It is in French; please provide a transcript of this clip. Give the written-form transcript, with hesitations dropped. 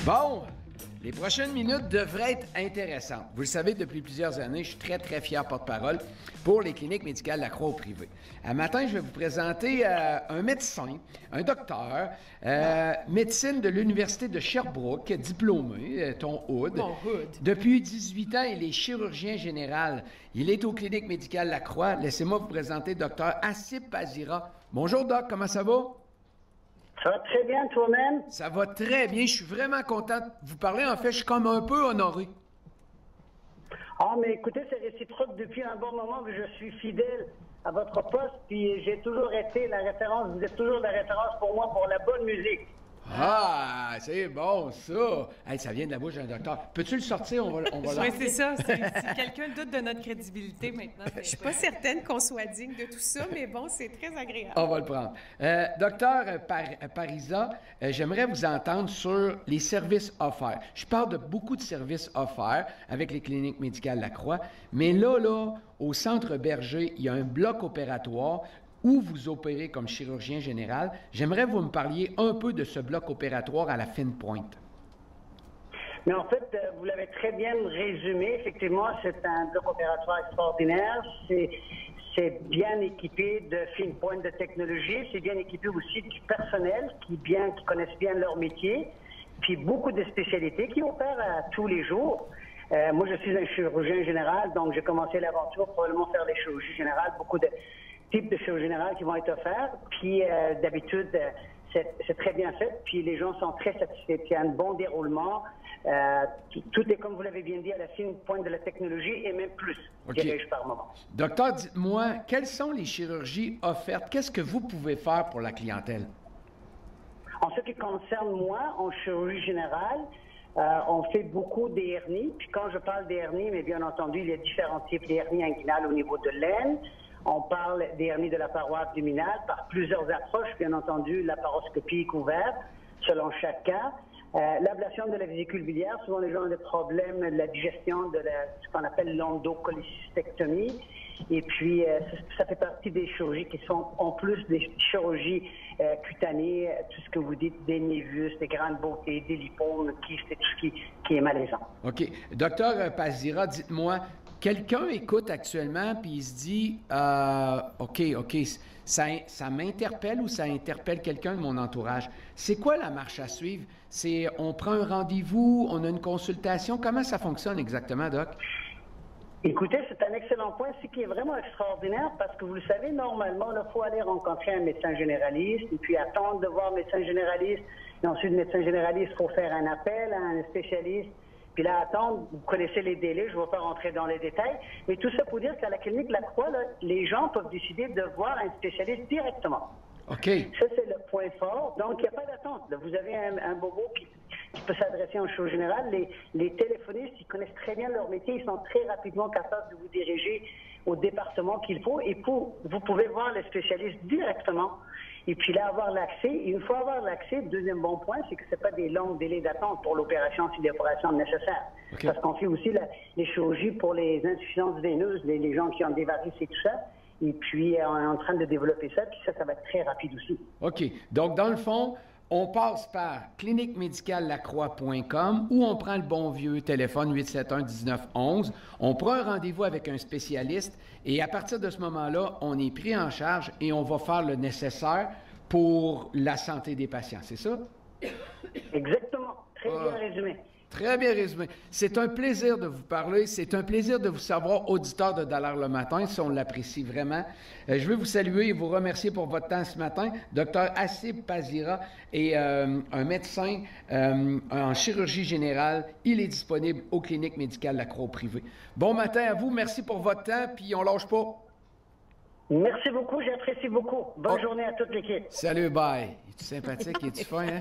Bon, les prochaines minutes devraient être intéressantes. Vous le savez, depuis plusieurs années, je suis très fier porte-parole pour les cliniques médicales de la Croix au privé. Un matin, je vais vous présenter un médecin, un docteur, médecine de l'Université de Sherbrooke, diplômé, ton hood. Mon hood. Depuis 18 ans, il est chirurgien général. Il est aux cliniques médicales de la Croix. Laissez-moi vous présenter Dr. Hassib Pazira. Bonjour, Doc, comment ça va? Ça va très bien, toi-même? Ça va très bien. Je suis vraiment content de vous parler. En fait, je suis comme un peu honoré. Ah, mais écoutez, c'est réciproque depuis un bon moment que je suis fidèle à votre poste, puis j'ai toujours été la référence, vous êtes toujours la référence pour moi pour la bonne musique. Ah, c'est bon, ça. Hey, ça vient de la bouche d'un docteur. Peux-tu le sortir? On va Oui, c'est ça. Si quelqu'un doute de notre crédibilité maintenant. Je suis pas certaine qu'on soit digne de tout ça, mais bon, c'est très agréable. On va le prendre. Docteur Pazira, j'aimerais vous entendre sur les services offerts. Je parle de beaucoup de services offerts avec les cliniques médicales La Croix, mais là, au Centre Berger, il y a un bloc opératoire où vous opérez comme chirurgien général. J'aimerais que vous me parliez un peu de ce bloc opératoire à la fine pointe. Mais en fait, vous l'avez très bien résumé. Effectivement, c'est un bloc opératoire extraordinaire. C'est bien équipé de fine pointe de technologie. C'est bien équipé aussi du personnel qui connaissent bien leur métier. Puis beaucoup de spécialités qui opèrent tous les jours. Moi, je suis un chirurgien général, donc j'ai commencé l'aventure probablement faire les chirurgies générales. Beaucoup de types de chirurgie générale qui vont être offerts. Puis d'habitude, c'est très bien fait. Puis les gens sont très satisfaits. Il y a un bon déroulement. Tout est, comme vous l'avez bien dit, à la fine pointe de la technologie et même plus, dirais-je par moment. Docteur, dites-moi, quelles sont les chirurgies offertes? Qu'est-ce que vous pouvez faire pour la clientèle? En ce qui concerne moi, en chirurgie générale, on fait beaucoup des hernies. Puis quand je parle des hernies, mais bien entendu, il y a différents types d'hernies inguinales au niveau de l'aine. On parle des hernies de la paroi abdominale par plusieurs approches, bien entendu, laparoscopie ouverte, selon chaque cas. L'ablation de la vésicule biliaire, souvent les gens ont des problèmes de la digestion de ce qu'on appelle l'endocholécystectomie. Et puis, ça fait partie des chirurgies qui sont en plus des chirurgies cutanées, tout ce que vous dites, des névus, des grandes beautés, des lipomes, kystes et tout ce qui est malaisant. OK. Docteur Pazira, dites-moi, quelqu'un écoute actuellement puis il se dit OK, ça m'interpelle ou ça interpelle quelqu'un de mon entourage. C'est quoi la marche à suivre? C'est on prend un rendez-vous, on a une consultation. Comment ça fonctionne exactement, Doc? Écoutez, c'est un excellent point, ce qui est vraiment extraordinaire parce que vous le savez, normalement, il faut aller rencontrer un médecin généraliste et puis attendre de voir un médecin généraliste. Et ensuite, le médecin généraliste, il faut faire un appel à un spécialiste. Puis là, attendre, vous connaissez les délais, je ne vais pas rentrer dans les détails. Mais tout ça pour dire qu'à la clinique La Croix, les gens peuvent décider de voir un spécialiste directement. OK. Ça, c'est le point fort. Donc, il n'y a pas d'attente. Vous avez un bobo qui peut s'adresser en chirurgie générale. Les téléphonistes, ils connaissent très bien leur métier. Ils sont très rapidement capables de vous diriger au département qu'il faut. Et vous pouvez voir les spécialistes directement. Et puis là, avoir l'accès. Et une fois avoir l'accès, deuxième bon point, c'est que ce n'est pas des longs délais d'attente pour l'opération si l'opération est nécessaire. Okay. Parce qu'on fait aussi les chirurgies pour les insuffisances veineuses, les gens qui ont des varices et tout ça. Et puis, on est en train de développer ça, puis ça va être très rapide aussi. OK. Donc, dans le fond, on passe par cliniquemedicalalacroix.com ou on prend le bon vieux téléphone 871-1911. On prend un rendez-vous avec un spécialiste et à partir de ce moment-là, on est pris en charge et on va faire le nécessaire pour la santé des patients. C'est ça? Exactement. Très bien résumé. Très bien résumé. C'est un plaisir de vous parler. C'est un plaisir de vous savoir, auditeur de $. Le matin, si on l'apprécie vraiment. Je veux vous saluer et vous remercier pour votre temps ce matin. Dr. Hassib Pazira est un médecin en chirurgie générale. Il est disponible aux cliniques médicales La Croix au privé. Bon matin à vous. Merci pour votre temps, puis on lâche pas. Merci beaucoup. J'apprécie beaucoup. Bonne journée à toute l'équipe. Salut, bye. Es-tu sympathique? Es-tu fin, hein?